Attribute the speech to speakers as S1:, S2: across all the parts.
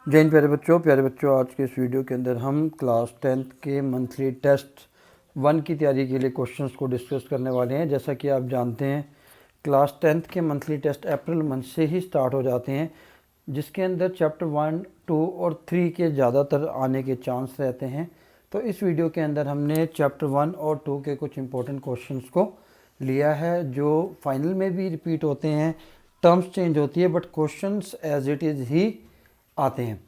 S1: जय हिंद प्यारे बच्चों, आज के इस वीडियो के अंदर हम क्लास 10th के मंथली टेस्ट 1 की तैयारी के लिए क्वेश्चंस को डिस्कस करने वाले हैं। जैसा कि आप जानते हैं, क्लास 10th के मंथली टेस्ट अप्रैल मंथ से ही स्टार्ट हो जाते हैं, जिसके अंदर चैप्टर 1, 2 और 3 के ज़्यादातर आने के चांस रहते हैं। तो इस वीडियो के अंदर हमने चैप्टर 1 और 2 के कुछ इंपॉर्टेंट क्वेश्चंस को लिया है, जो फाइनल में भी रिपीट होते हैं, टर्म्स चेंज होती है, but questions as it is ही आते हैं।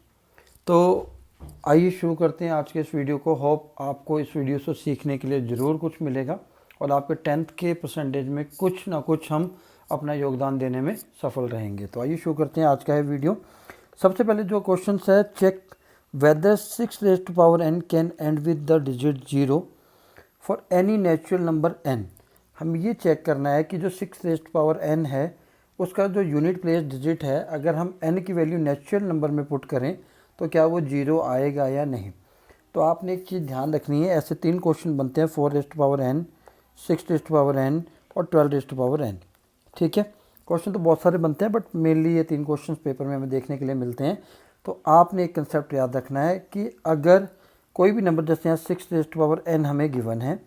S1: तो आइए शुरू करते हैं आज के इस वीडियो को। होप आपको इस वीडियो से सीखने के लिए ज़रूर कुछ मिलेगा और आपके 10th के परसेंटेज में कुछ ना कुछ हम अपना योगदान देने में सफल रहेंगे। तो आइए शुरू करते हैं आज का ये वीडियो। सबसे पहले जो क्वेश्चन है, check whether 6 raise to power n can end with the digit 0 for any natural number n। हम ये चेक करना है कि जो 6 रेज़ टू पावर n है, उसका जो यूनिट प्लेस डिजिट है, अगर हम n की वैल्यू नेचुरल नंबर में पुट करें तो क्या वो 0 आएगा या नहीं। तो आपने एक चीज़ ध्यान रखनी है, ऐसे 3 क्वेश्चन बनते हैं, 4 raise to power n, 6 raise to power n और 12 रेज़ टू पावर n। ठीक है, क्वेश्चन तो बहुत सारे बनते हैं, बट मेनली ये 3 क्वेश्चन पेपर में हमें देखने के लिए मिलते हैं। तो आपने एक कंसेप्ट याद रखना है कि अगर कोई भी नंबर, जैसे यहाँ 6 रेज़ टू पावर n हमें गिवन है,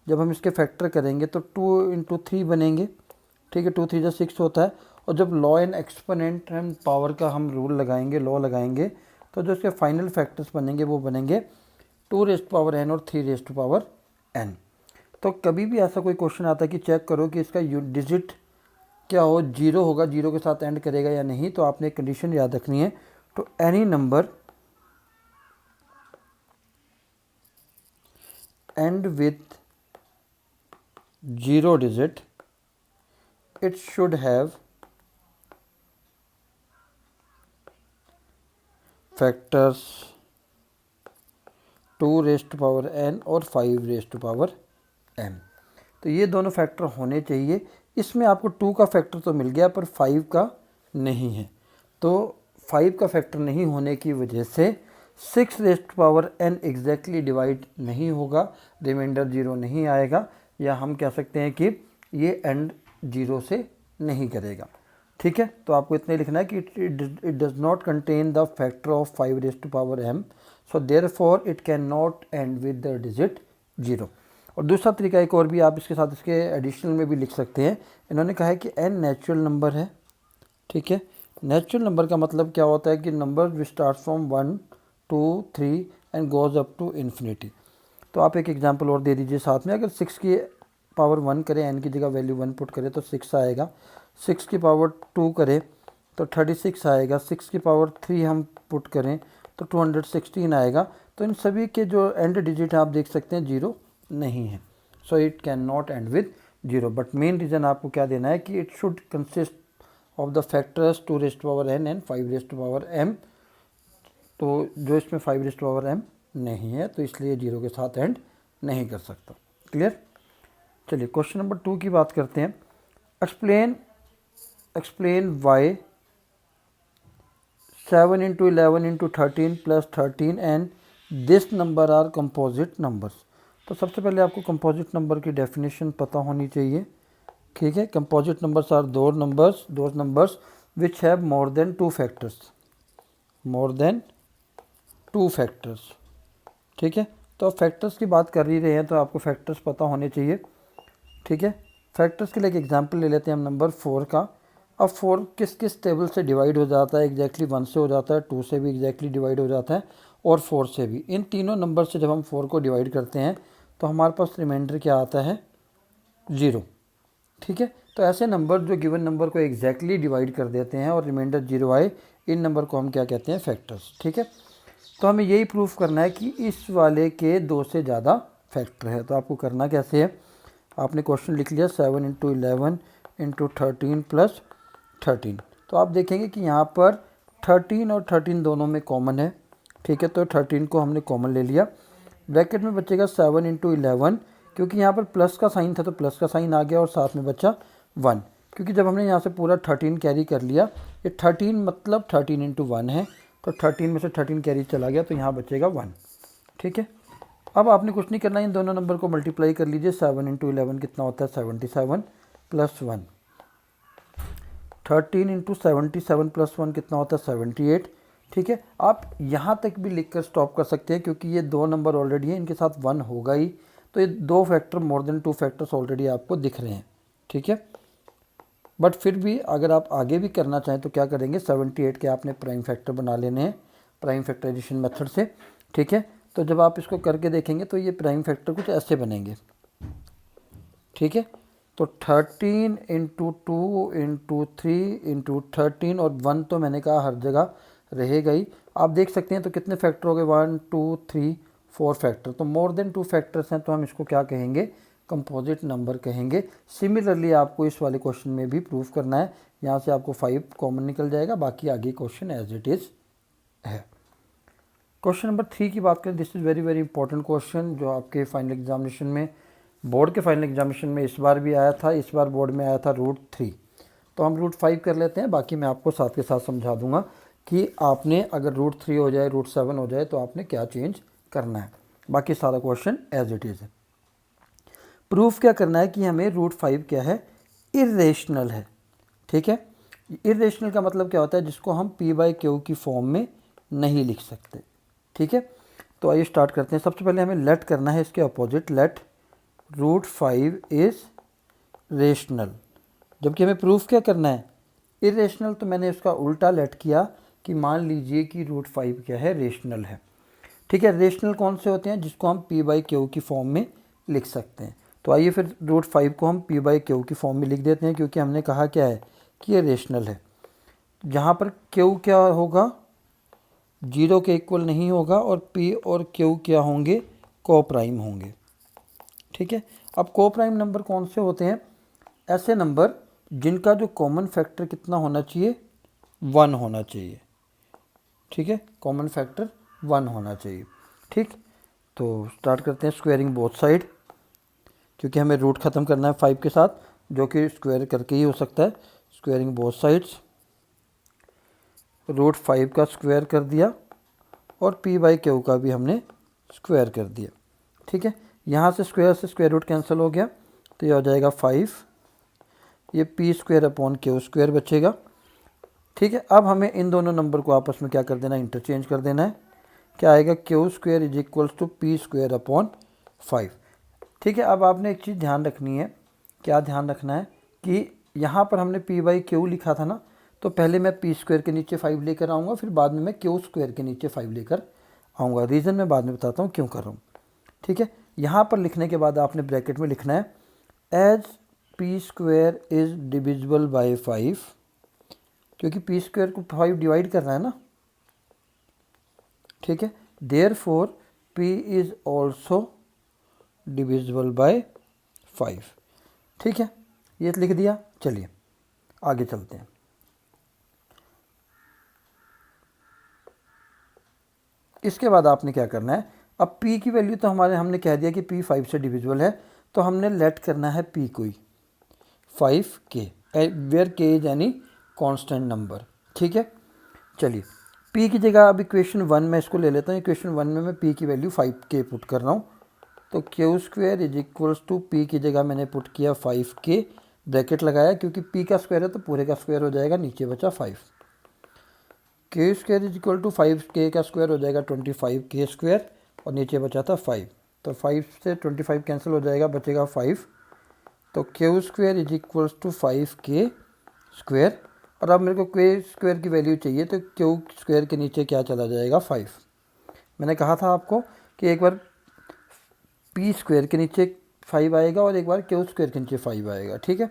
S1: जब हम इसके फैक्टर करेंगे तो 2 × 3 बनेंगे। ठीक है, 2 3 6 होता है। और जब law and exponent and power का हम रूल लगाएंगे, लॉ लगाएंगे, तो जो इसके फाइनल फैक्टर्स बनेंगे वो बनेंगे 2 रेज़ टू पावर n और 3 रेज़ टू पावर n। तो कभी भी ऐसा कोई क्वेश्चन आता है कि चेक करो कि इसका डिजिट क्या हो, 0 होगा, 0 के साथ एंड करेगा या नहीं, तो आपने एक कंडीशन याद रखनी है। तो एनी नंबर एंड विथ 0 डिजिट, it should have factors 2 raise to power n और 5 रेज़ टू पावर m। तो ये दोनों फैक्टर होने चाहिए। इसमें आपको 2 का फैक्टर तो मिल गया, पर 5 का नहीं है। तो 5 का फैक्टर नहीं होने की वजह से 6 raise to power n exactly divide नहीं होगा, रिमाइंडर 0 नहीं आएगा, या हम कह सकते हैं कि ये एंड 0 से नहीं करेगा। ठीक है, तो आपको इतने लिखना है कि it does not contain the factor of 5 raise to power m, so therefore it can not end with the digit 0। और दूसरा तरीका एक और भी आप इसके साथ इसके एडिशनल में भी लिख सकते हैं। इन्होंने कहा है कि n नेचुरल नंबर है। ठीक है, नेचुरल नंबर का मतलब क्या होता है कि number which start from 1 2 3 and goes up to infinity. तो आप एक एग्जांपल और दे दीजिए साथ में। अगर 6 की पावर 1 करें, n की जगह वैल्यू 1 पुट करें तो 6 आएगा। 6 की पावर 2 करें तो 36 आएगा। 6 की पावर 3 हम पुट करें तो 216 आएगा। तो इन सभी के जो एंड डिजिट आप देख सकते हैं 0 नहीं है, so it can not end with 0। But main reason आपको क्या देना है कि it should consist of the factors 2 raise to power n and 5 raise to power m। तो जो इसमें 5 रेज़ टू पावर m नहीं है, तो इसलिए 0 के साथ एंड नहीं कर सकता। क्लियर। चलिए क्वेश्चन नंबर 2 की बात करते हैं। Explain why 7 × 11 × 13 + 13 and this number are composite numbers. तो सबसे पहले आपको कंपोजिट नंबर की डेफिनेशन पता होनी चाहिए। ठीक है, कंपोजिट नंबर्स आर दो numbers which have more than 2 factors. ठीक है, तो फैक्टर्स की बात कर ही रहे हैं तो आपको फैक्टर्स पता होने चाहिए। ठीक है, फैक्टर्स के लिए एक एग्जांपल ले लेते हैं हम नंबर 4 का। अब 4 किस किस टेबल से डिवाइड हो जाता है? एग्जैक्टली 1 से हो जाता है, 2 से भी एग्जैक्टली डिवाइड हो जाता है और 4 से भी। इन तीनों नंबर से जब हम 4 को डिवाइड करते हैं तो हमारे पास रिमाइंडर क्या आता है? 0। ठीक है, तो ऐसे नंबर जो गिवन नंबर को एग्जैक्टली डिवाइड कर देते हैं और रिमाइंडर 0 आए, इन नंबर को हम क्या कहते हैं? फैक्टर्स। ठीक है, तो हमें यही प्रूफ करना है कि इस वाले के 2 से ज़्यादा फैक्टर है। तो आपको करना कैसे है? आपने क्वेश्चन लिख लिया 7 × 11 × 13 + 13। तो आप देखेंगे कि यहाँ पर 13 और 13 दोनों में कॉमन है। ठीक है, तो 13 को हमने कॉमन ले लिया। ब्रैकेट में बचेगा 7 × 11, क्योंकि यहाँ पर प्लस का साइन था तो प्लस का साइन आ गया और साथ में बचा 1, क्योंकि जब हमने यहाँ से पूरा 13 कैरी कर लिया, ये 13 मतलब 13 × 1 है, तो 13 में से 13 कैरी चला गया तो यहाँ बचेगा 1। ठीक है, अब आपने कुछ नहीं करना, इन दोनों नंबर को मल्टीप्लाई कर लीजिए। 7 × 11 कितना होता है? 77 + 1। 13 × 77 + 1 कितना होता है? 78। ठीक है, आप यहाँ तक भी लिख कर स्टॉप कर सकते हैं क्योंकि ये 2 नंबर ऑलरेडी हैं, इनके साथ 1 होगा ही, तो ये 2 factor more than 2 factors already आपको दिख रहे हैं। ठीक है, बट फिर भी अगर आप आगे भी करना चाहें तो क्या करेंगे, 78 के आपने प्राइम फैक्टर बना लेने हैं प्राइम फैक्टराइजेशन मेथड से। ठीक है, तो जब आप इसको करके देखेंगे तो ये प्राइम फैक्टर कुछ ऐसे बनेंगे। ठीक है, तो 13 इंटू 2 इंटू 3 इंटू 13 और 1 तो मैंने कहा हर जगह रहेगा ही। आप देख सकते हैं तो कितने फैक्टर हो गए, 1 2 3 4 फैक्टर, तो मोर देन 2 फैक्टर्स हैं, तो हम इसको क्या कहेंगे, कंपोजिट नंबर कहेंगे। सिमिलरली आपको इस वाले क्वेश्चन में भी प्रूव करना है, यहाँ से आपको 5 कॉमन निकल जाएगा, बाकी आगे क्वेश्चन एज इट इज़ है। क्वेश्चन नंबर 3 की बात करें, this is very very important question जो आपके फाइनल एग्जामिनेशन में, बोर्ड के फाइनल एग्जामिनेशन में इस बार भी आया था, इस बार बोर्ड में आया था √3। तो हम √5 कर लेते हैं, बाकी मैं आपको साथ के साथ समझा दूंगा कि आपने अगर √3 हो जाए, √7 हो जाए तो आपने क्या चेंज करना है। बाकी सारा क्वेश्चन एज इट इज़ है। प्रूफ क्या करना है कि हमें √5 क्या है, इरेशनल है। ठीक है, इरेशनल का मतलब क्या होता है, जिसको हम p/q की फॉर्म में नहीं लिख सकते। ठीक है, तो आइए स्टार्ट करते हैं। सबसे पहले हमें लेट करना है इसके अपोजिट, लेट √5 इज़ रेशनल। जबकि हमें प्रूफ क्या करना है, इरेशनल, तो मैंने इसका उल्टा लेट किया कि मान लीजिए कि √5 क्या है, रेशनल है। ठीक है, रेशनल कौन से होते हैं, जिसको हम p/q की फॉर्म में लिख सकते हैं। तो आइए फिर √5 को हम p/q की फॉर्म में लिख देते हैं, क्योंकि हमने कहा क्या है कि ये रेशनल है। जहाँ पर q क्या होगा, 0 के इक्वल नहीं होगा, और p और q क्या होंगे, कोप्राइम होंगे। ठीक है, अब कोप्राइम नंबर कौन से होते हैं, ऐसे नंबर जिनका जो कॉमन फैक्टर कितना होना चाहिए, 1 होना चाहिए। ठीक है, कॉमन फैक्टर 1 होना चाहिए। ठीक, तो स्टार्ट करते हैं स्क्वायरिंग बोथ साइड, क्योंकि हमें रूट ख़त्म करना है 5 के साथ, जो कि स्क्वायर करके ही हो सकता है। स्क्वायरिंग बोथ साइड्स, √5 का स्क्वायर कर दिया और p/q का भी हमने स्क्वायर कर दिया। ठीक है, यहाँ से स्क्वायर रूट कैंसिल हो गया, तो ये हो जाएगा 5, ये p²/q² बचेगा। ठीक है, अब हमें इन दोनों नंबर को आपस में क्या कर देना है, इंटरचेंज कर देना है। क्या आएगा, q² = p²/5। ठीक है, अब आपने एक चीज़ ध्यान रखनी है, क्या ध्यान रखना है कि यहाँ पर हमने p/q लिखा था ना, तो पहले मैं p² के नीचे 5 लेकर आऊँगा, फिर बाद में मैं q² के नीचे 5 लेकर आऊँगा। रीज़न मैं बाद में बताता हूँ क्यों कर रहा हूँ। ठीक है, यहाँ पर लिखने के बाद आपने ब्रैकेट में लिखना है, as p² is divisible by 5, क्योंकि p² को 5 डिवाइड करना है ना। ठीक है, therefore p is also divisible by 5। ठीक है, ये लिख दिया। चलिए आगे चलते हैं। इसके बाद आपने क्या करना है, अब p की वैल्यू तो हमने कह दिया कि p 5 से डिविजिबल है, तो हमने लेट करना है p को ही 5k, where k is any constant number. ठीक है, चलिए p की जगह अब इक्वेशन 1 में इसको ले लेता हूँ। इक्वेशन 1 में मैं p की वैल्यू 5k पुट कर रहा हूँ, तो q² = p की जगह मैंने पुट किया 5k, ब्रैकेट लगाया, क्योंकि p का स्क्वायर है तो पूरे का स्क्वायर हो जाएगा, नीचे बचा 5। q² = 5k का स्क्वायर हो जाएगा 25k², और नीचे बचा था 5, तो 5 से 25 कैंसिल हो जाएगा, बचेगा 5। तो q² = 5k², और अब मेरे को q² की वैल्यू चाहिए, तो q² के नीचे क्या चला जाएगा, 5। मैंने कहा था आपको कि एक बार p² के नीचे 5 आएगा और एक बार q² के नीचे 5 आएगा। ठीक है,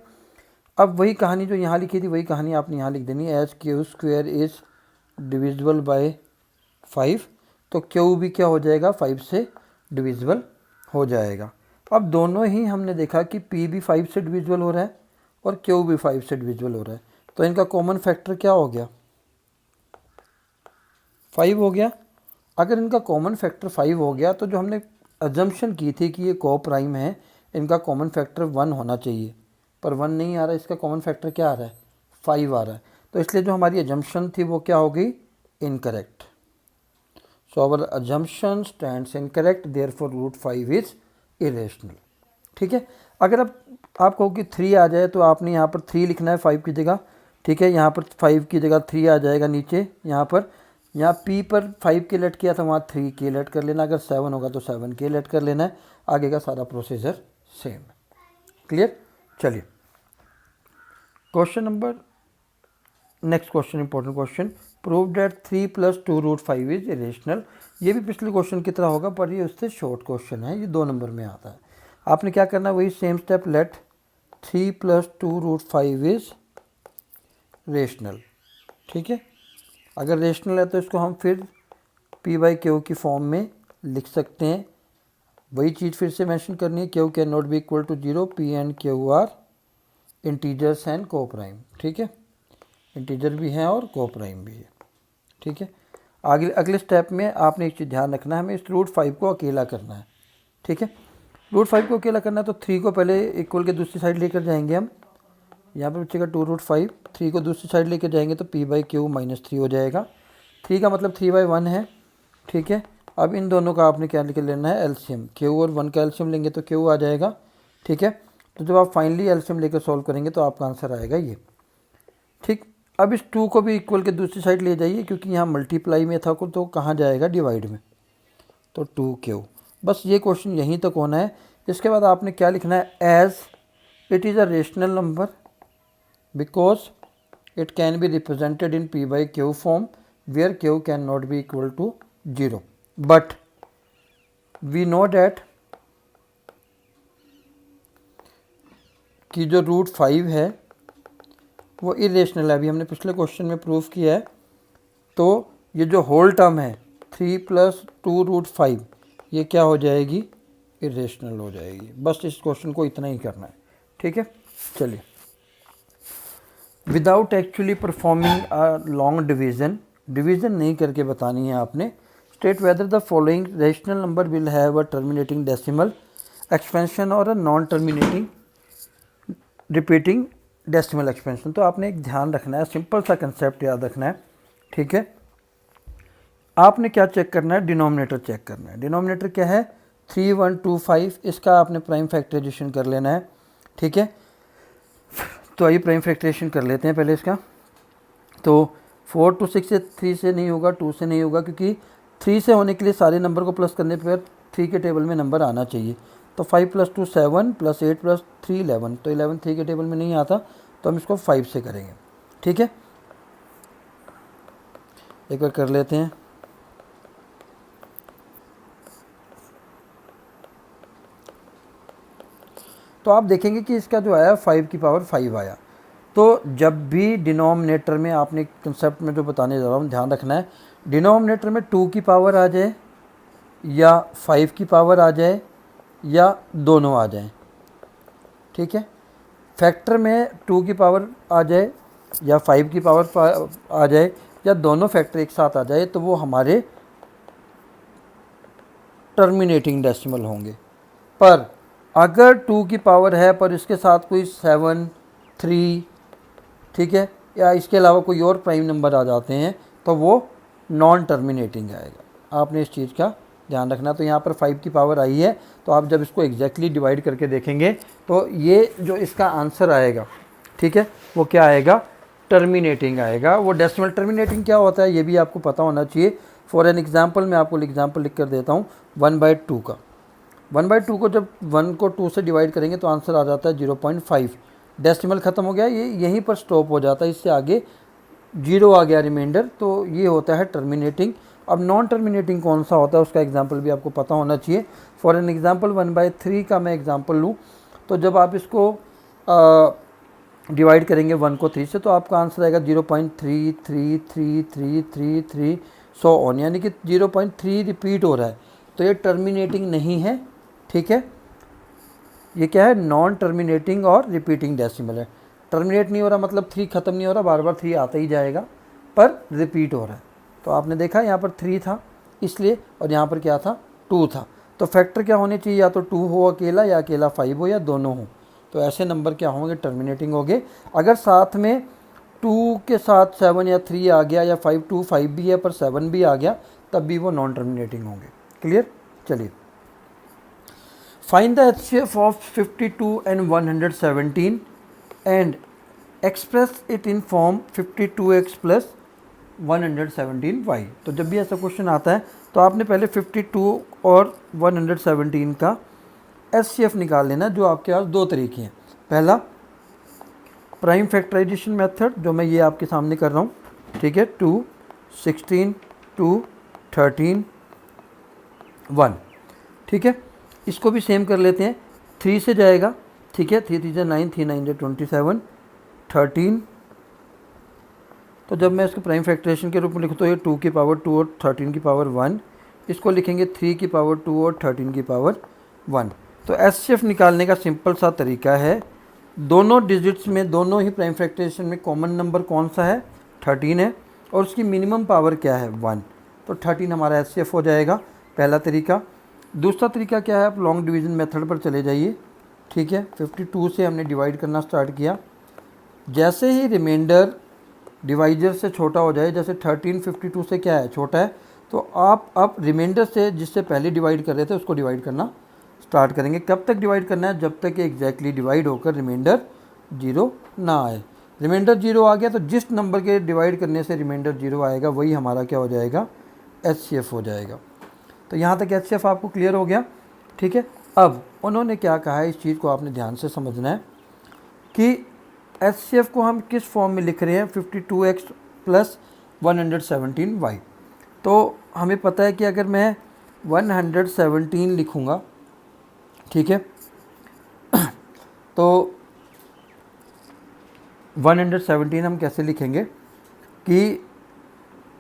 S1: अब वही कहानी जो यहाँ लिखी थी वही कहानी आपने यहाँ लिख देनी है, as q² is divisible by 5, तो q भी क्या हो जाएगा, 5 से डिविजिबल हो जाएगा। अब दोनों ही हमने देखा कि p भी 5 से डिविजिबल हो रहा है और q भी 5 से डिविजिबल हो रहा है, तो इनका कॉमन फैक्टर क्या हो गया, 5 हो गया। अगर इनका कॉमन फैक्टर 5 हो गया, तो जो हमने अजम्पशन की थी कि ये कोप्राइम है, इनका कॉमन फैक्टर 1 होना चाहिए, पर 1 नहीं आ रहा है, इसका कॉमन फैक्टर क्या आ रहा है, 5 आ रहा है, तो इसलिए जो हमारी अजम्पशन थी वो क्या हो गई, incorrect. So our assumption stands incorrect, therefore √5 is irrational. ठीक है, अगर अब आप कहो कि 3 आ जाए, तो आपने यहाँ पर 3 लिखना है 5 की जगह। ठीक है, यहाँ पर 5 की जगह 3 आ जाएगा नीचे यहाँ पर, यहाँ P पर 5 के लेट किया था, वहाँ 3 के लेट कर लेना, अगर 7 होगा तो 7 के लेट कर लेना है, आगे का सारा प्रोसीजर सेम है। क्लियर? चलिए question number, next question, important question, prove that 3 + 2√5 is irrational. ये भी पिछले क्वेश्चन की तरह होगा पर ये उससे शॉर्ट क्वेश्चन है, ये 2 नंबर में आता है। आपने क्या करना है, वही same step, let 3 + 2√5 is rational. ठीक है, अगर रेशनल है तो इसको हम फिर P/Q की फॉर्म में लिख सकते हैं। वही चीज़ फिर से मेंशन करनी है, Q can not be equal to 0, P and Q are integers and coprime. ठीक है, इंटीजर भी हैं और को प्राइम भी है। ठीक है, आगे अगले स्टेप में आपने एक चीज़ ध्यान रखना है, हमें इस √5 को अकेला करना है। ठीक है, √5 को अकेला करना है तो 3 को पहले इक्वल के दूसरी साइड लेकर जाएंगे हम, यहाँ पर बचेगा 2√5, 3 को दूसरी साइड लेकर जाएंगे तो P/Q -3 हो जाएगा। 3 का मतलब 3/1 है। ठीक है, अब इन दोनों का आपने क्या लेकर लेना है, एलसीएम। Q और 1 का एलसीएम लेंगे तो Q आ जाएगा। ठीक है, तो जब आप फाइनली एलसीएम लेकर सॉल्व करेंगे तो आपका आंसर आएगा ये। ठीक, अब इस 2 को भी इक्वल के दूसरी साइड ले जाइए, क्योंकि यहाँ मल्टीप्लाई में था तो कहाँ जाएगा, डिवाइड में, तो 2Q। बस ये क्वेश्चन यहीं तक होना है। इसके बाद आपने क्या लिखना है, as it is a rational number because it can be represented in P/Q form where Q cannot be equal to 0, but we know that कि जो √5 है वो इरेशनल है, अभी हमने पिछले क्वेश्चन में प्रूफ किया है। तो ये जो होल टर्म है 3 + 2√5 ये क्या हो जाएगी, इरेशनल हो जाएगी। बस इस क्वेश्चन को इतना ही करना है। ठीक है, चलिए, without actually performing a long division नहीं करके बतानी है आपने। State whether the following rational number will have a terminating decimal expansion और a non terminating repeating decimal expansion. तो आपने एक ध्यान रखना है, सिंपल सा कंसेप्ट याद रखना है। ठीक है, आपने क्या चेक करना है, डिनोमिनेटर चेक करना है। डिनोमिनेटर क्या है, 3, 1, 2, 5, इसका आपने प्राइम फैक्टराइजेशन कर लेना है। ठीक है, तो आइए प्राइम फैक्टराइजेशन कर लेते हैं पहले इसका। तो 4 to 6 से 3 से नहीं होगा, 2 से नहीं होगा, क्योंकि 3 से होने के लिए सारे नंबर को प्लस करने पर 3 के टेबल में नंबर आना चाहिए। तो 5 + 2 7 + 8 + 3 11, तो 11 3 के टेबल में नहीं आता, तो हम इसको 5 से करेंगे। ठीक है, एक बार कर लेते हैं। तो आप देखेंगे कि इसका जो आया 5 की पावर 5 आया। तो जब भी डिनोमिनेटर में, आपने कंसेप्ट में जो बताने जा रहा हूँ ध्यान रखना है, डिनोमिनेटर में 2 की पावर आ जाए या 5 की पावर आ जाए या दोनों आ जाए। ठीक है, फैक्टर में 2 की पावर आ जाए या 5 की पावर आ जाए या दोनों फैक्टर एक साथ आ जाए, तो वो हमारे टर्मिनेटिंग डेसिमल होंगे। पर अगर 2 की पावर है पर इसके साथ कोई 7, 3, ठीक है, या इसके अलावा कोई और प्राइम नंबर आ जाते हैं, तो वो नॉन टर्मिनेटिंग आएगा। आपने इस चीज़ का ध्यान रखना। तो यहाँ पर 5 की पावर आई है, तो आप जब इसको एग्जैक्टली डिवाइड करके देखेंगे तो ये जो इसका आंसर आएगा, ठीक है, वो क्या आएगा, टर्मिनेटिंग आएगा। वो डेसिमल टर्मिनेटिंग क्या होता है ये भी आपको पता होना चाहिए। फॉर एन एग्जाम्पल मैं आपको एग्जाम्पल लिख कर देता हूँ 1/2 का। 1/2 को जब 1 को 2 से डिवाइड करेंगे तो आंसर आ जाता है 0.5। डेसिमल ख़त्म हो गया, ये यहीं पर स्टॉप हो जाता है, इससे आगे 0 आ गया रिमाइंडर, तो ये होता है टर्मिनेटिंग। अब नॉन टर्मिनेटिंग कौन सा होता है उसका एग्जांपल भी आपको पता होना चाहिए। फॉर एन एग्जांपल 1/3 का मैं एग्जांपल लूँ, तो जब आप इसको डिवाइड करेंगे 1 को 3 से, तो आपका आंसर आएगा 0.333333 सो ऑन, यानी कि 0.3 रिपीट हो रहा है। तो ये टर्मिनेटिंग नहीं है। ठीक है, ये क्या है, नॉन टर्मिनेटिंग और रिपीटिंग डेसिमल है। टर्मिनेट नहीं हो रहा मतलब 3 ख़त्म नहीं हो रहा, बार बार 3 आता ही जाएगा, पर रिपीट हो रहा है। तो आपने देखा यहाँ पर 3 था इसलिए, और यहाँ पर क्या था, 2 था। तो फैक्टर क्या होने चाहिए, या तो 2 हो अकेला, या अकेला 5 हो, या दोनों हो। तो ऐसे नंबर क्या होंगे, टर्मिनेटिंग होंगे। अगर साथ में 2 के साथ 7 या 3 आ गया, या 5 2 5 भी है पर 7 भी आ गया, तब भी वो नॉन टर्मिनेटिंग होंगे। क्लियर, चलिए, find the HCF of 52 and 117 and express it in form 52x plus 117y। तो जब भी ऐसा क्वेश्चन आता है तो आपने पहले 52 और 117 का एचसीएफ निकाल लेना, जो आपके पास दो तरीके हैं। पहला प्राइम फैक्टराइजेशन मेथड, जो मैं ये आपके सामने कर रहा हूँ, ठीक है, 2, 16, 2, 13, 1, ठीक है। इसको भी सेम कर लेते हैं, 3 से जाएगा, ठीक है, 3 3 से 9, 3 9 से 27, 13। तो जब मैं इसको प्राइम फैक्टराइजेशन के रूप में लिखूँ तो ये 2 की पावर 2 और 13 की पावर 1, इसको लिखेंगे 3 की पावर 2 और 13 की पावर 1। तो एचसीएफ निकालने का सिंपल सा तरीका है, दोनों डिजिट्स में, दोनों ही प्राइम फैक्टराइजेशन में कॉमन नंबर कौन सा है, 13 है, और उसकी मिनिमम पावर क्या है, 1। तो 13 हमारा एचसीएफ हो जाएगा, पहला तरीका। दूसरा तरीका क्या है, आप लॉन्ग डिवीज़न मेथड पर चले जाइए, ठीक है। 52 से हमने डिवाइड करना स्टार्ट किया, जैसे ही रिमाइंडर डिवाइजर से छोटा हो जाए, जैसे 13 52 से क्या है, छोटा है, तो आप अब रिमाइंडर से जिससे पहले डिवाइड कर रहे थे उसको डिवाइड करना स्टार्ट करेंगे। कब तक डिवाइड करना है, जब तक एग्जैक्टली डिवाइड होकर रिमाइंडर 0 ना आए। रिमाइंडर 0 आ गया तो जिस नंबर के डिवाइड करने से रिमाइंडर 0 आएगा वही हमारा क्या हो जाएगा, एचसीएफ हो जाएगा। तो यहाँ तक एचसीएफ आपको क्लियर हो गया, ठीक है। अब उन्होंने क्या कहा है, इस चीज़ को आपने ध्यान से समझना है कि एचसीएफ को हम किस फॉर्म में लिख रहे हैं, 52x प्लस 117y। तो हमें पता है कि अगर मैं 117 लिखूँगा, ठीक है, तो 117 हम कैसे लिखेंगे कि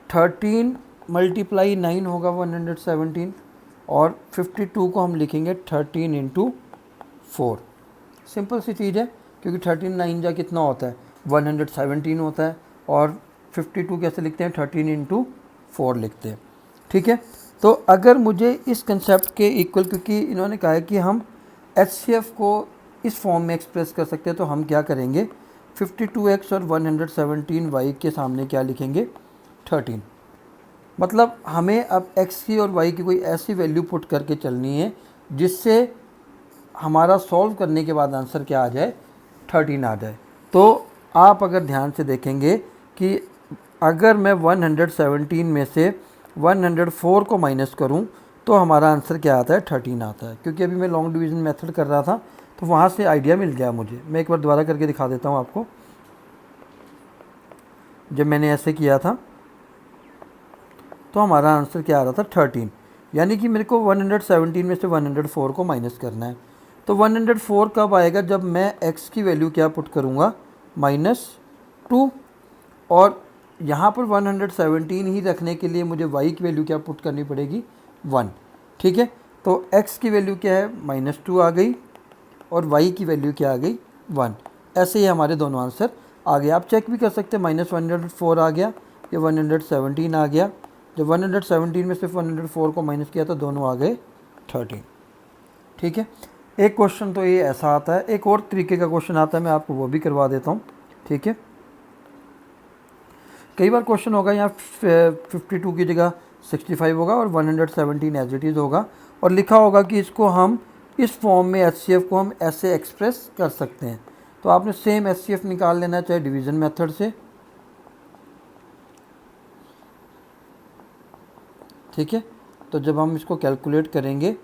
S1: 13 मल्टीप्लाई 9 होगा 117, और 52 को हम लिखेंगे 13 इंटू 4। सिंपल सी चीज़ है, क्योंकि 13 9 जा कितना होता है, 117 होता है, और 52 कैसे लिखते हैं, 13 इंटू 4 लिखते हैं, ठीक है। तो अगर मुझे इस कंसेप्ट के इक्वल, क्योंकि इन्होंने कहा है कि हम एचसीएफ को इस फॉर्म में एक्सप्रेस कर सकते हैं, तो हम क्या करेंगे, 52x और 117y के सामने क्या लिखेंगे, 13। मतलब हमें अब x की और y की कोई ऐसी वैल्यू पुट करके चलनी है जिससे हमारा सॉल्व करने के बाद आंसर क्या आ जाए, 13 आ जाए। तो आप अगर ध्यान से देखेंगे कि अगर मैं 117 में से 104 को माइनस करूं तो हमारा आंसर क्या आता है, 13 आता है। क्योंकि अभी मैं लॉन्ग डिवीज़न मेथड कर रहा था तो वहाँ से आइडिया मिल गया मुझे। मैं एक बार दोबारा करके दिखा देता हूँ आपको। जब मैंने ऐसे किया था तो हमारा आंसर क्या आ रहा था, 13। यानी कि मेरे को 117 में से 104 को माइनस करना है। तो 104 कब आएगा, जब मैं x की वैल्यू क्या पुट करूँगा, -2, और यहाँ पर 117 ही रखने के लिए मुझे y की वैल्यू क्या पुट करनी पड़ेगी, 1, ठीक है। तो x की वैल्यू क्या है, -2 आ गई, और y की वैल्यू क्या आ गई, 1। ऐसे ही हमारे दोनों आंसर आ गए। आप चेक भी कर सकते हैं, -104 आ गया, ये 117 आ गया। जब 117 में सिर्फ 104 को माइनस किया तो दोनों आ गए 13, ठीक है। एक क्वेश्चन तो ये ऐसा आता है, एक और तरीके का क्वेश्चन आता है, मैं आपको वो भी करवा देता हूँ, ठीक है। कई बार क्वेश्चन होगा यहाँ 52 की जगह 65 होगा और 117 एज इट इज़ होगा, और लिखा होगा कि इसको हम इस फॉर्म में एचसीएफ को हम ऐसे एक्सप्रेस कर सकते हैं। तो आपने सेम एचसीएफ निकाल लेना है, चाहे डिवीज़न मेथड से, ठीक है। तो जब हम इसको कैलकुलेट करेंगे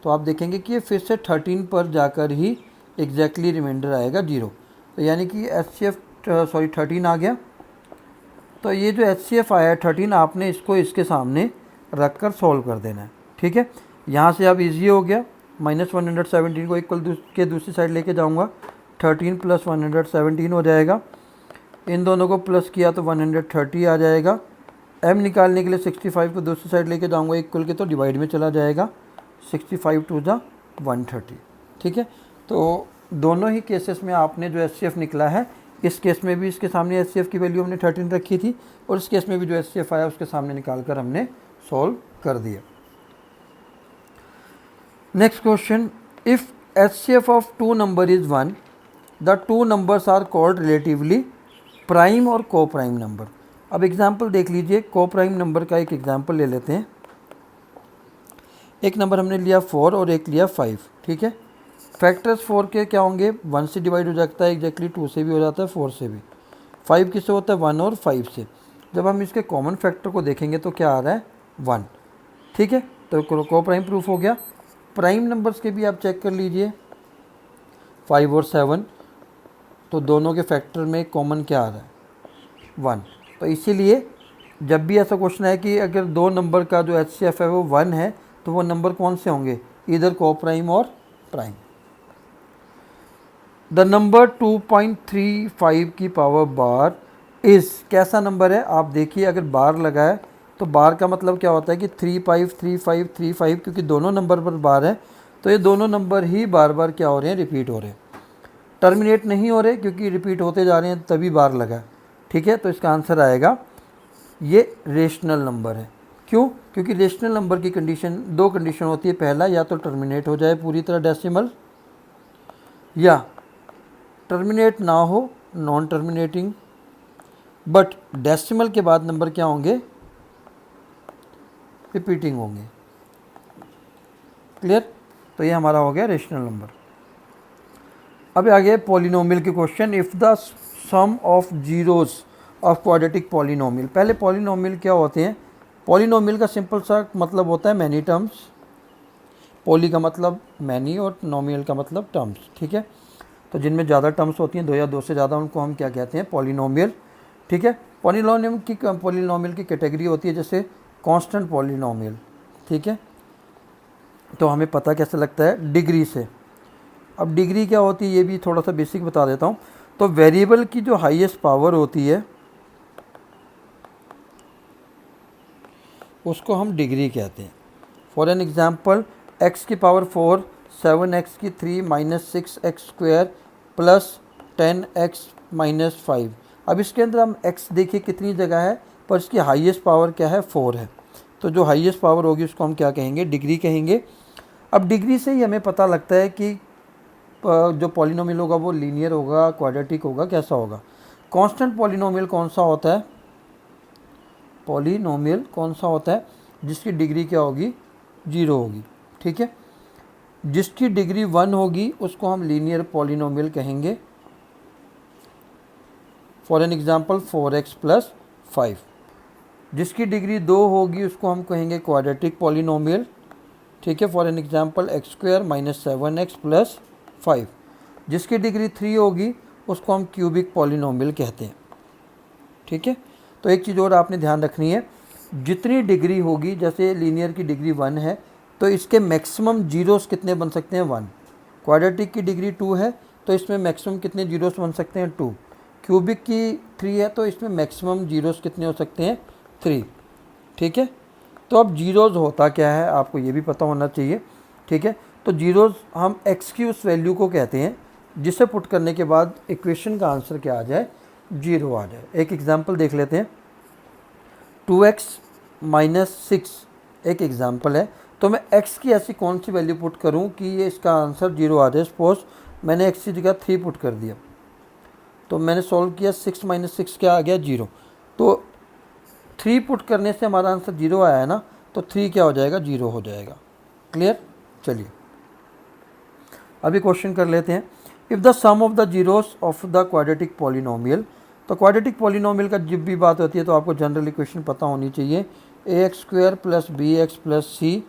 S1: तो आप देखेंगे कि ये फिर से 13 पर जाकर ही एग्जैक्टली रिमाइंडर आएगा 0। तो यानी कि एचसीएफ 13 आ गया। तो ये जो एचसीएफ आया है 13, आपने इसको इसके सामने रख कर सॉल्व कर देना है, ठीक है। यहाँ से अब इजी हो गया, -117 को इक्वल के दूसरी साइड लेके जाऊँगा, 13 + 117 हो जाएगा। इन दोनों को प्लस किया तो 130 आ जाएगा। m निकालने के लिए 65 को दूसरी साइड लेके जाऊँगा इक्वल के, तो डिवाइड में चला जाएगा, 65 2 × 130, ठीक है। तो दोनों ही केसेस में आपने जो एचसीएफ निकला है, इस केस में भी इसके सामने एचसीएफ की वैल्यू हमने 13 रखी थी, और इस केस में भी जो एचसीएफ आया उसके सामने निकाल कर हमने सॉल्व कर दिया। Next question, if HCF of 2 number is 1, the 2 numbers are called relatively prime और को प्राइम नंबर। अब एग्जाम्पल देख लीजिए, को प्राइम नंबर का एक एग्जाम्पल ले लेते हैं। एक नंबर हमने लिया 4 और एक लिया 5, ठीक है। फैक्टर्स 4 के क्या होंगे, 1 से डिवाइड हो जाता है एग्जैक्टली, 2 से भी हो जाता है, 4 से भी। 5 किससे होता है 1 और 5 से। जब हम इसके कॉमन फैक्टर को देखेंगे तो क्या आ रहा है 1, ठीक है। तो को प्राइम प्रूफ हो गया। प्राइम नंबर्स के भी आप चेक कर लीजिए 5 और 7, तो दोनों के फैक्टर में कॉमन क्या आ रहा है 1। तो इसीलिए जब भी ऐसा क्वेश्चन है कि अगर दो नंबर का जो HCF है वो 1 है तो वो नंबर कौन से होंगे, इधर को प्राइम और प्राइम। द नंबर 2.35 की पावर बार इज़ कैसा नंबर है, आप देखिए अगर बार लगा है तो बार का मतलब क्या होता है कि 353535, क्योंकि दोनों नंबर पर बार है तो ये दोनों नंबर ही बार बार क्या हो रहे हैं, रिपीट हो रहे हैं, टर्मिनेट नहीं हो रहे, क्योंकि रिपीट होते जा रहे हैं तभी बार लगा है, ठीक है। तो इसका आंसर आएगा ये रेशनल नंबर है। क्यों, क्योंकि रेशनल नंबर की कंडीशन, दो कंडीशन होती है, पहला या तो टर्मिनेट हो जाए पूरी तरह डेसिमल, या टर्मिनेट ना हो नॉन टर्मिनेटिंग, बट डेसिमल के बाद नंबर क्या होंगे, रिपीटिंग होंगे। क्लियर, तो ये हमारा हो गया रेशनल नंबर। अब आगे पॉलिनोमियल के question. If the sum of zeros of quadratic polynomial. पहले पॉलिनोमियल क्या होते हैं, पॉलिनोमियल का सिंपल सा मतलब होता है मैनी टर्म्स। पॉली का मतलब मैनी और नोमियल का मतलब टर्म्स, ठीक है। तो जिनमें ज़्यादा टर्म्स होती हैं, दो या दो से ज़्यादा, उनको हम क्या कहते हैं, पॉलिनोमियल, ठीक है। पॉलिनोमियल की कैटेगरी होती है जैसे कांस्टेंट पॉलिनोमियल, ठीक है। तो हमें पता कैसे लगता है, डिग्री से। अब डिग्री क्या होती है ये भी थोड़ा सा बेसिक बता देता हूँ। तो वेरिएबल की जो हाईएस्ट पावर होती है उसको हम डिग्री कहते हैं। फॉर एन एग्जांपल x की पावर 4, 7x की 3 minus 6x square plus 10x minus 5। अब इसके अंदर हम x देखिए कितनी जगह है, पर इसकी हाईएस्ट पावर क्या है, 4 है। तो जो हाईएस्ट पावर होगी उसको हम क्या कहेंगे, डिग्री कहेंगे। अब डिग्री से ही हमें पता लगता है कि जो पॉलिनोमियल होगा वो लीनियर होगा, क्वाड्रेटिक होगा, कैसा होगा। कांस्टेंट पॉलिनोमियल कौन सा होता है, पॉलिनोमियल कौन सा होता है जिसकी डिग्री क्या होगी, 0 होगी, ठीक है। जिसकी डिग्री 1 होगी उसको हम लीनियर पॉलिनोमियल कहेंगे। For an example 4x plus 5। जिसकी डिग्री 2 होगी उसको हम कहेंगे क्वाड्रेटिक पॉलिनोमियल, ठीक है। For an example x square minus 7x plus 5। जिसकी डिग्री 3 होगी उसको हम क्यूबिक पॉलिनोमियल कहते हैं, ठीक है। तो एक चीज़ और आपने ध्यान रखनी है, जितनी डिग्री होगी, जैसे लीनियर की डिग्री 1 है तो इसके मैक्सिमम जीरोस कितने बन सकते हैं, 1। क्वाड्रेटिक की डिग्री 2 है तो इसमें मैक्सिमम कितने जीरोस बन सकते हैं, 2। क्यूबिक की 3 है तो इसमें मैक्सिमम जीरोस कितने हो सकते हैं, 3, ठीक है। तो अब जीरोस होता क्या है आपको ये भी पता होना चाहिए, ठीक है। तो जीरोस हम x की उस वैल्यू को कहते हैं जिसे पुट करने के बाद इक्वेशन का आंसर क्या आ जाए, 0 आ जाए। एक एग्जांपल देख लेते हैं, 2x माइनस 6 एक एग्जांपल है। तो मैं x की ऐसी कौन सी वैल्यू पुट करूं कि ये इसका आंसर 0 आ जाए। सपोज मैंने x की जगह 3 पुट कर दिया, तो मैंने सॉल्व किया, 6 माइनस 6 क्या आ गया, 0। तो 3 पुट करने से हमारा आंसर 0 आया है ना, तो 3 क्या हो जाएगा, 0 हो जाएगा। क्लियर, चलिए अभी क्वेश्चन कर लेते हैं। If the sum of the zeros of the quadratic polynomial. तो क्वाड्रेटिक पॉलिनोमियल का जब भी बात होती है तो आपको जनरल इक्वेशन पता होनी चाहिए, ax square plus b x plus c.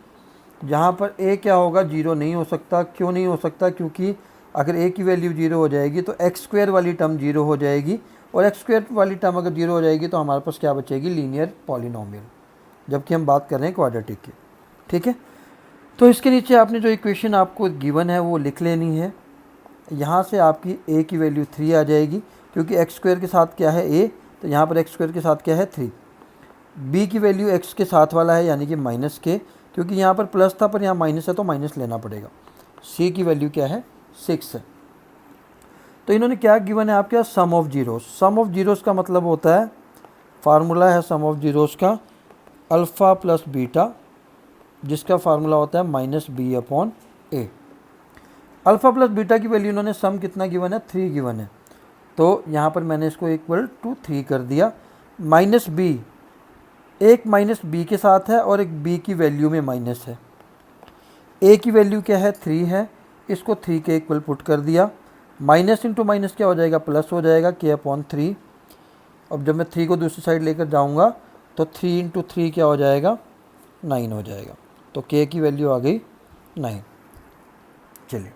S1: जहाँ पर a क्या होगा, 0 नहीं हो सकता। क्यों नहीं हो सकता, क्योंकि अगर a की वैल्यू 0 हो जाएगी तो x स्क्वायर वाली टर्म 0 हो जाएगी, और x स्क्वायर वाली टर्म अगर 0 हो जाएगी तो हमारे पास क्या बचेगी, लीनियर पॉलिनोमियल, जबकि हम बात कर रहे हैं क्वाड्रेटिक की, ठीक है। तो इसके नीचे आपने जो इक्वेशन आपको गिवन है वो लिख लेनी है। यहाँ से आपकी a की वैल्यू 3 आ जाएगी, क्योंकि x स्क्वायर के साथ क्या है a, तो यहाँ पर x स्क्वायर के साथ क्या है 3। b की वैल्यू x के साथ वाला है यानी कि माइनस k, क्योंकि यहाँ पर प्लस था पर यहाँ माइनस है तो माइनस लेना पड़ेगा। c की वैल्यू क्या है, 6 है। तो इन्होंने क्या गिवन है आपके, sum of zeros. Sum of zeros का मतलब होता है, फार्मूला है सम ऑफ जीरोस का अल्फ़ा प्लस बीटा, जिसका फार्मूला होता है minus B upon a. Alpha plus beta की वैल्यू इन्होंने सम कितना गिवन है, 3 गिवन है, तो यहाँ पर मैंने इसको इक्वल टू 3 कर दिया। माइनस बी, एक माइनस बी के साथ है और एक बी की वैल्यू में माइनस है। ए की वैल्यू क्या है, 3 है, इसको 3 के इक्वल पुट कर दिया। माइनस इंटू माइनस क्या हो जाएगा, प्लस हो जाएगा, के अपॉन 3। अब जब मैं 3 को दूसरी साइड लेकर जाऊंगा तो 3 इंटू 3 क्या हो जाएगा, 9 हो जाएगा। तो k की वैल्यू आ गई 9। चलिए,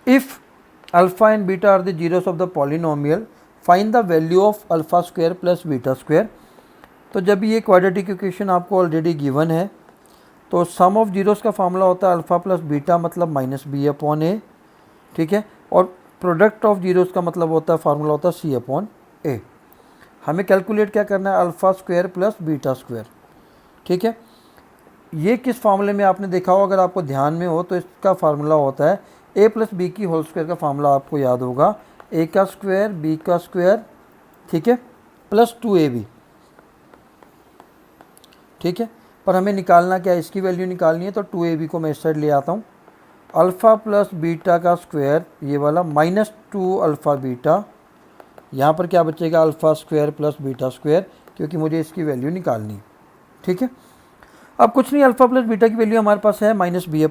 S1: if alpha and beta are the zeros of the polynomial find the value of alpha square plus beta square. तो जब ये क्वाड्रेटिक इक्वेशन आपको ऑलरेडी गिवन है तो सम ऑफ जीरोस का फार्मूला होता है अल्फ़ा प्लस बीटा मतलब माइनस बी अपॉन ए, ठीक है, और प्रोडक्ट ऑफ जीरोस का मतलब होता है फार्मूला होता है सी अपॉन ए। हमें कैलकुलेट क्या करना है, alpha square plus beta square, ठीक है। ये किस फार्मूले में आपने देखा हो, अगर आपको ध्यान में हो तो इसका फार्मूला होता है ए प्लस बी की होल स्क्वायर का फार्मूला आपको याद होगा, ए का स्क्वायर बी का स्क्वायर, ठीक है, प्लस 2ab, ठीक है। पर हमें निकालना क्या है, इसकी वैल्यू निकालनी है, तो 2ab को मैं इस साइड ले आता हूँ। अल्फ़ा प्लस बीटा का स्क्वायर ये वाला माइनस 2 अल्फ़ा बीटा, यहाँ पर क्या बचेगा, alpha square plus beta square, क्योंकि मुझे इसकी वैल्यू निकालनी है, ठीक है। अब कुछ नहीं, अल्फ़ा प्लस बीटा की वैल्यू हमारे पास है माइनस बी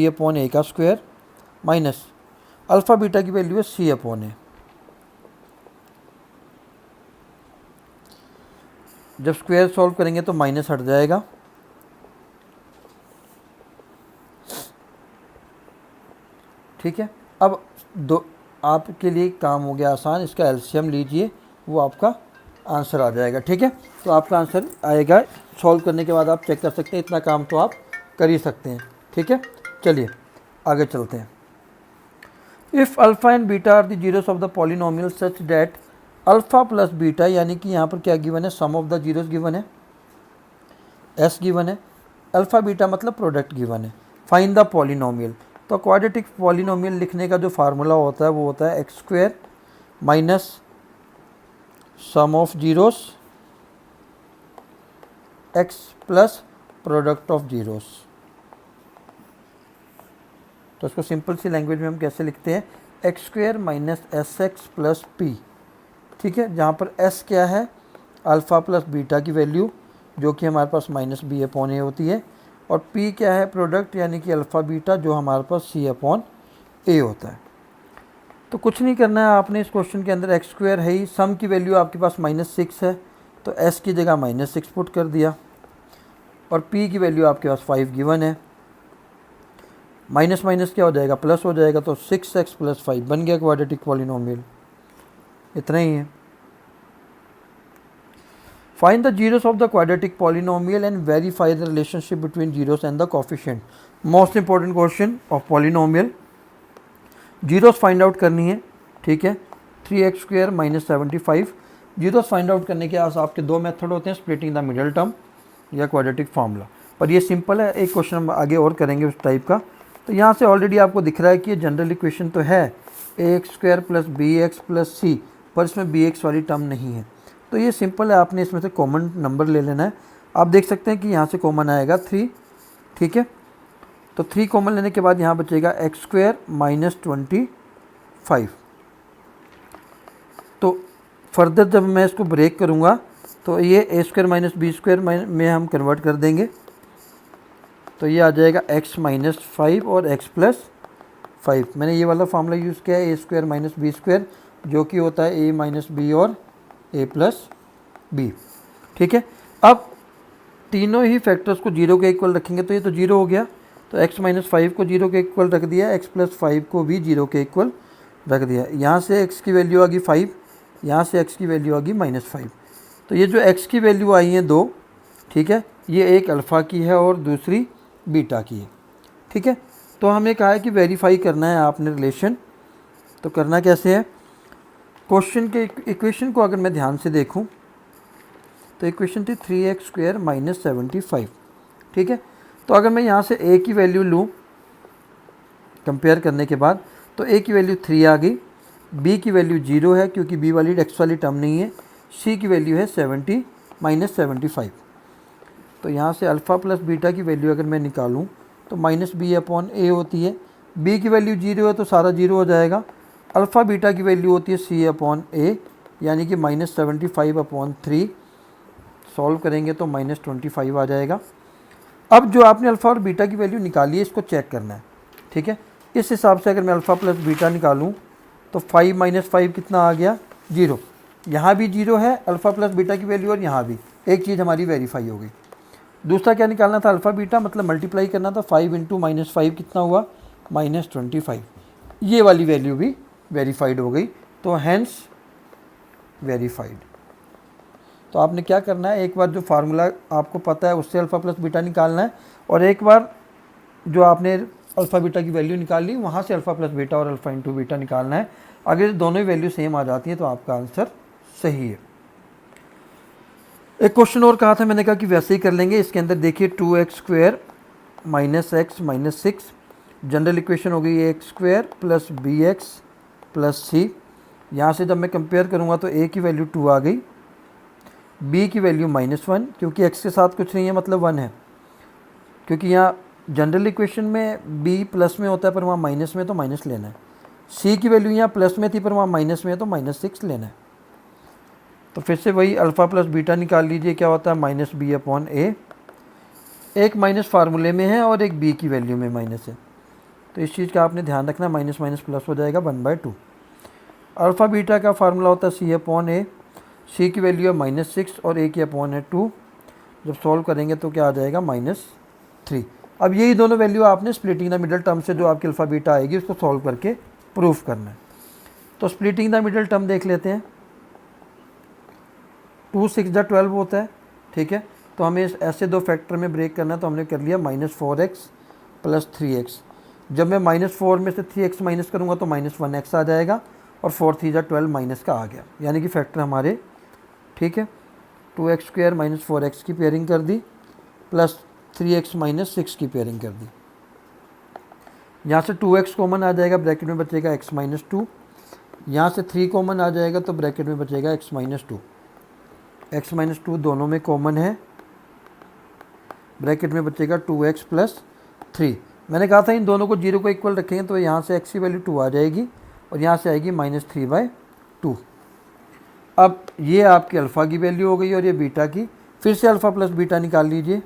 S1: अपॉन ए का स्क्वायर माइनस अल्फ़ा बीटा की वैल्यू है सी अपॉन ए। जब स्क्वायर सॉल्व करेंगे तो माइनस हट जाएगा, ठीक है। अब दो आपके लिए काम हो गया आसान, इसका एलसीएम लीजिए, वो आपका आंसर आ जाएगा, ठीक है। तो आपका आंसर आएगा, सॉल्व करने के बाद आप चेक कर सकते हैं, इतना काम तो आप कर ही सकते हैं, ठीक है। चलिए आगे चलते हैं। If alpha and beta are the zeros of the polynomial such that alpha plus beta, यानी कि यहाँ पर क्या गिवन है, sum of the zeros given है, एस गिवन है, अल्फ़ा बीटा मतलब प्रोडक्ट गिवन है, फाइंड द पॉलिनोमियल। तो क्वाड्रेटिक पॉलिनोमियल लिखने का जो फार्मूला होता है वो होता है X square minus sum of zeros X plus product of zeros. तो इसको सिंपल सी लैंग्वेज में हम कैसे लिखते हैं, x square minus S x plus P, ठीक है, जहाँ पर एस क्या है, अल्फ़ा प्लस बीटा की वैल्यू जो कि हमारे पास माइनस बी अपॉन ए होती है, और पी क्या है, प्रोडक्ट यानी कि अल्फ़ा बीटा जो हमारे पास सी अपॉन ए होता है। तो कुछ नहीं करना है आपने, इस क्वेश्चन के अंदर एक्स स्क्वायर है ही, सम की वैल्यू आपके पास -6 है तो एस की जगह -6 पुट कर दिया, और पी की वैल्यू आपके पास 5 गिवन है, माइनस माइनस क्या हो जाएगा, प्लस हो जाएगा, तो 6x + 5 बन गया क्वाड्रेटिक पॉलिनोमियल। इतना ही है। Find the zeros of the quadratic polynomial and verify the relationship between zeros and the coefficient. Most important question of polynomial, zeros find out करनी है, ठीक है, 3x² - 75। जीरोस फाइंड आउट करने के आपके दो मेथड होते हैं, स्प्लिटिंग द मिडिल टर्म या क्वाड्रेटिक फार्मूला, पर ये सिंपल है। एक क्वेश्चन हम आगे और करेंगे उस टाइप का। तो यहाँ से ऑलरेडी आपको दिख रहा है कि ये जनरल इक्वेशन तो है ax² + bx + c, पर इसमें bx वाली टर्म नहीं है, तो ये सिंपल है, आपने इसमें से कॉमन नंबर ले लेना है। आप देख सकते हैं कि यहाँ से कॉमन आएगा 3, ठीक है, तो 3 कॉमन लेने के बाद यहाँ बचेगा x² - 25। तो फर्दर जब मैं इसको ब्रेक करूँगा तो ये a² - b² में हम कन्वर्ट कर देंगे, तो ये आ जाएगा x - 5 और x + 5। मैंने ये वाला फार्मूला यूज़ किया है, a² - b² जो कि होता है a - b और a + b, ठीक है। अब तीनों ही फैक्टर्स को 0 के इक्वल रखेंगे तो ये तो 0 हो गया, तो x - 5 को 0 के इक्वल रख दिया, x + 5 को भी 0 के इक्वल रख दिया। यहाँ से x की वैल्यू आ गई 5, यहाँ से x की वैल्यू आ गई -5। तो ये जो x की वैल्यू आई है 2, ठीक है, ये एक अल्फ़ा की है और दूसरी बीटा की है, ठीक है। तो हमें कहा है कि वेरीफाई करना है आपने रिलेशन, तो करना कैसे है, क्वेश्चन के इक्वेशन को अगर मैं ध्यान से देखूं तो इक्वेशन थी 3x² - 75, ठीक है। तो अगर मैं यहाँ से a की वैल्यू लूँ कंपेयर करने के बाद, तो a की वैल्यू 3 आ गई, b की वैल्यू 0 है क्योंकि b वाली x वाली टर्म नहीं है, c की वैल्यू है 70 - 75। तो यहाँ से अल्फ़ा प्लस बीटा की वैल्यू अगर मैं निकालूँ तो -b अपॉन a होती है, b की वैल्यू 0 है तो सारा 0 हो जाएगा, अल्फ़ा बीटा की वैल्यू होती है c अपॉन a, यानी कि -75/3, सॉल्व करेंगे तो -25 आ जाएगा। अब जो आपने अल्फ़ा और बीटा की वैल्यू निकाली है इसको चेक करना है, ठीक है। इस हिसाब से अगर मैं अल्फ़ा प्लस बीटा निकालूँ तो 5 - 5 कितना आ गया, जीरो, यहाँ भी जीरो है अल्फ़ा प्लस बीटा की वैल्यू, और यहाँ भी एक चीज़ हमारी वेरीफाई हो गई। दूसरा क्या निकालना था, अल्फ़ा बीटा मतलब मल्टीप्लाई करना था, 5 इंटू -5 कितना हुआ, -25। ये वाली वैल्यू भी वेरीफाइड हो गई, तो हैंस वेरीफाइड। तो आपने क्या करना है, एक बार जो फार्मूला आपको पता है उससे अल्फ़ा प्लस बीटा निकालना है, और एक बार जो आपने अल्फ़ा बीटा की वैल्यू निकाल ली वहाँ से अल्फ़ा प्लस बीटा और अल्फ़ा इंटू बीटा निकालना है। अगर दोनों ही वैल्यू सेम आ जाती है तो आपका आंसर सही है। एक क्वेश्चन और कहा था मैंने, कहा कि वैसे ही कर लेंगे। इसके अंदर देखिए 2x² -x -6, जनरल इक्वेशन हो गई a² plus bx plus c। यहाँ से जब मैं कंपेयर करूँगा तो a की वैल्यू 2 आ गई, b की वैल्यू -1, क्योंकि x के साथ कुछ नहीं है मतलब 1 है, क्योंकि यहाँ जनरल इक्वेशन में b प्लस में होता है पर वहाँ माइनस में, तो माइनस लेना है। c की वैल्यू यहाँ प्लस में थी पर वहाँ माइनस में है, तो -6 लेना है। तो फिर से वही अल्फ़ा प्लस बीटा निकाल लीजिए, क्या होता है -b/a। एक माइनस फार्मूले में है और एक b की वैल्यू में माइनस है, तो इस चीज़ का आपने ध्यान रखना, माइनस माइनस प्लस हो जाएगा 1/2। अल्फ़ा बीटा का फार्मूला होता है c/a, c की वैल्यू है -6 और a की अपॉन है 2। जब सॉल्व करेंगे तो क्या आ जाएगा, -3। अब यही दोनों वैल्यू आपने स्प्लिटिंग द मिडल टर्म से जो आपकी अल्फ़ा बीटा आएगी उसको सॉल्व करके प्रूफ करना है। तो स्प्लिटिंग द मिडल टर्म देख लेते हैं। 2 6 12 होता है, ठीक है। तो हमें ऐसे दो फैक्टर में ब्रेक करना है, तो हमने कर लिया -4x प्लस 3x। जब मैं -4 में से 3x माइनस करूँगा तो -1x आ जाएगा, और 4 3 12 माइनस का आ गया, यानी कि फैक्टर हमारे ठीक है। 2x² - 4x की पेयरिंग कर दी, प्लस 3x - 6 की पेयरिंग कर दी। यहाँ से 2x कॉमन आ जाएगा, ब्रैकेट में बचेगा x - 2। यहाँ से 3 कॉमन आ जाएगा तो ब्रैकेट में बचेगा x - 2। x - 2 दोनों में कॉमन है, ब्रैकेट में बचेगा 2x प्लस 3। मैंने कहा था इन दोनों को 0 को इक्वल रखेंगे, तो यहाँ से x की वैल्यू 2 आ जाएगी और यहाँ से आएगी -3/2। अब ये आपकी अल्फ़ा की वैल्यू हो गई और ये बीटा की। फिर से अल्फ़ा प्लस बीटा निकाल लीजिए,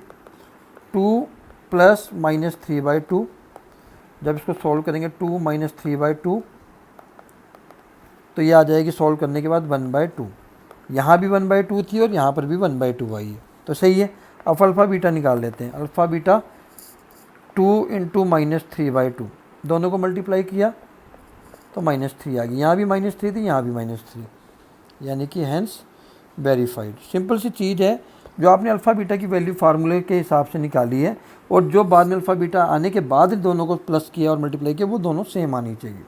S1: 2 प्लस -3/2। जब इसको सॉल्व करेंगे 2 - 3/2, तो ये आ जाएगी सॉल्व करने के बाद 1/2। यहाँ भी 1/2 थी और यहाँ पर भी 1/2 आई है, तो सही है। अब अल्फ़ा बीटा निकाल लेते हैं। अल्फ़ा बीटा 2 इंटू -3/2, दोनों को मल्टीप्लाई किया तो -3 आ गई। यहाँ भी -3 थी, यहाँ भी -3, यानी कि हैंस वेरीफाइड। सिंपल सी चीज़ है, जो आपने अल्फ़ा बीटा की वैल्यू फार्मूले के हिसाब से निकाली है और जो बाद में अल्फ़ा बीटा आने के बाद इन दोनों को प्लस किया और मल्टीप्लाई किया, वो दोनों सेम आनी चाहिए,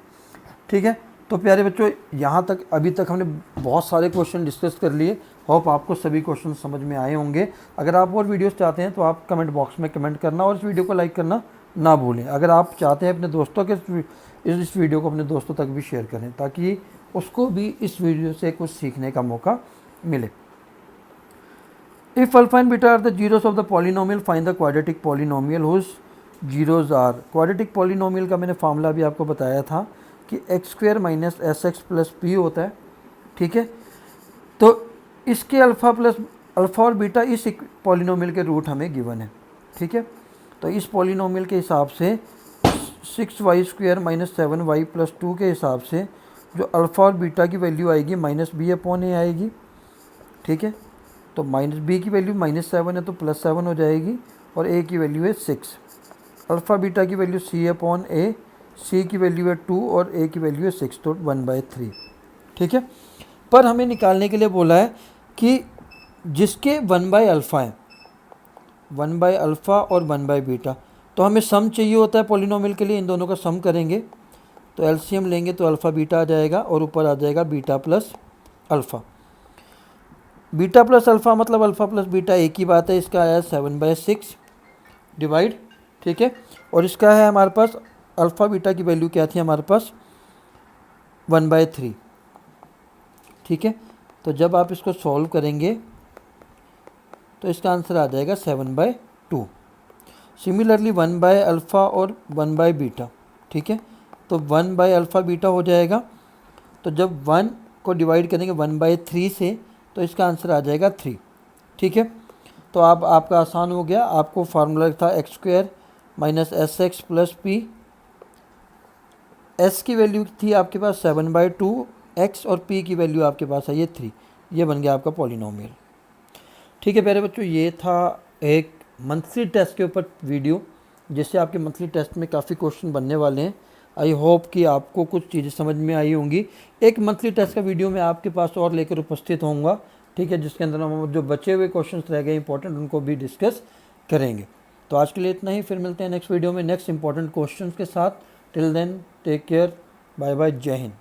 S1: ठीक है। तो प्यारे बच्चों, यहाँ तक अभी तक हमने बहुत सारे क्वेश्चन डिस्कस कर लिए। होप आपको सभी क्वेश्चन समझ में आए होंगे। अगर आप और वीडियोस चाहते हैं तो आप कमेंट बॉक्स में कमेंट करना और इस वीडियो को लाइक करना ना भूलें। अगर आप चाहते हैं अपने दोस्तों के इस वीडियो को अपने दोस्तों तक भी शेयर करें, ताकि उसको भी इस वीडियो से कुछ सीखने का मौका मिले। If alpha and beta are the zeros of the polynomial, find the quadratic polynomial whose zeros are. Quadratic polynomial का मैंने फार्मूला भी आपको बताया था कि x² - sx प्लस p होता है, ठीक है। तो इसके अल्फ़ा और बीटा इस पॉलिनोमियल के रूट हमें गिवन है, ठीक है। तो इस पॉलिनोमियल के हिसाब से 6y² - 7y प्लस 2 के हिसाब से जो अल्फ़ा और बीटा की वैल्यू आएगी -b/a आएगी, ठीक है। तो -b की वैल्यू -7 है तो +7 हो जाएगी, और a की वैल्यू है 6। अल्फ़ा बीटा की वैल्यू c/a, c की वैल्यू है 2 और a की वैल्यू है 6, तो 1/3, ठीक है। पर हमें निकालने के लिए बोला है कि जिसके 1/α है, 1/α और 1/β, तो हमें सम चाहिए होता है पॉलिनोमियल के लिए। इन दोनों का सम करेंगे तो एलसीएम लेंगे तो अल्फ़ा बीटा आ जाएगा और ऊपर आ जाएगा beta plus alpha. Beta plus alpha मतलब अल्फ़ा प्लस बीटा एक ही बात है। इसका आया 7/6 डिवाइड, ठीक है। और इसका है हमारे पास अल्फ़ा बीटा की वैल्यू क्या थी हमारे पास 1/3, ठीक है। तो जब आप इसको सॉल्व करेंगे तो इसका आंसर आ जाएगा 7/2। सिमिलरली 1/α और 1/β, ठीक है। तो 1/α बीटा हो जाएगा, तो जब 1 को डिवाइड करेंगे 1/3 से तो इसका आंसर आ जाएगा 3, ठीक है। तो आपका आसान हो गया। आपको फार्मूला था x² - sx plus p। s की वैल्यू थी आपके पास 7/2 x और p की वैल्यू आपके पास है ये 3, ये बन गया आपका पॉलिनोमियल। ठीक है प्यारे बच्चों, ये था एक मंथली टेस्ट के ऊपर वीडियो, जिससे आपके मंथली टेस्ट में काफ़ी क्वेश्चन बनने वाले हैं। आई होप कि आपको कुछ चीज़ें समझ में आई होंगी। एक मंथली टेस्ट का वीडियो मैं आपके पास और लेकर उपस्थित होऊंगा, ठीक है, जिसके अंदर हम जो बचे हुए क्वेश्चन रह गए इंपॉर्टेंट उनको भी डिस्कस करेंगे। तो आज के लिए इतना ही, फिर मिलते हैं नेक्स्ट वीडियो में नेक्स्ट इंपॉर्टेंट क्वेश्चन के साथ। Till then take care, bye bye, जय हिंद।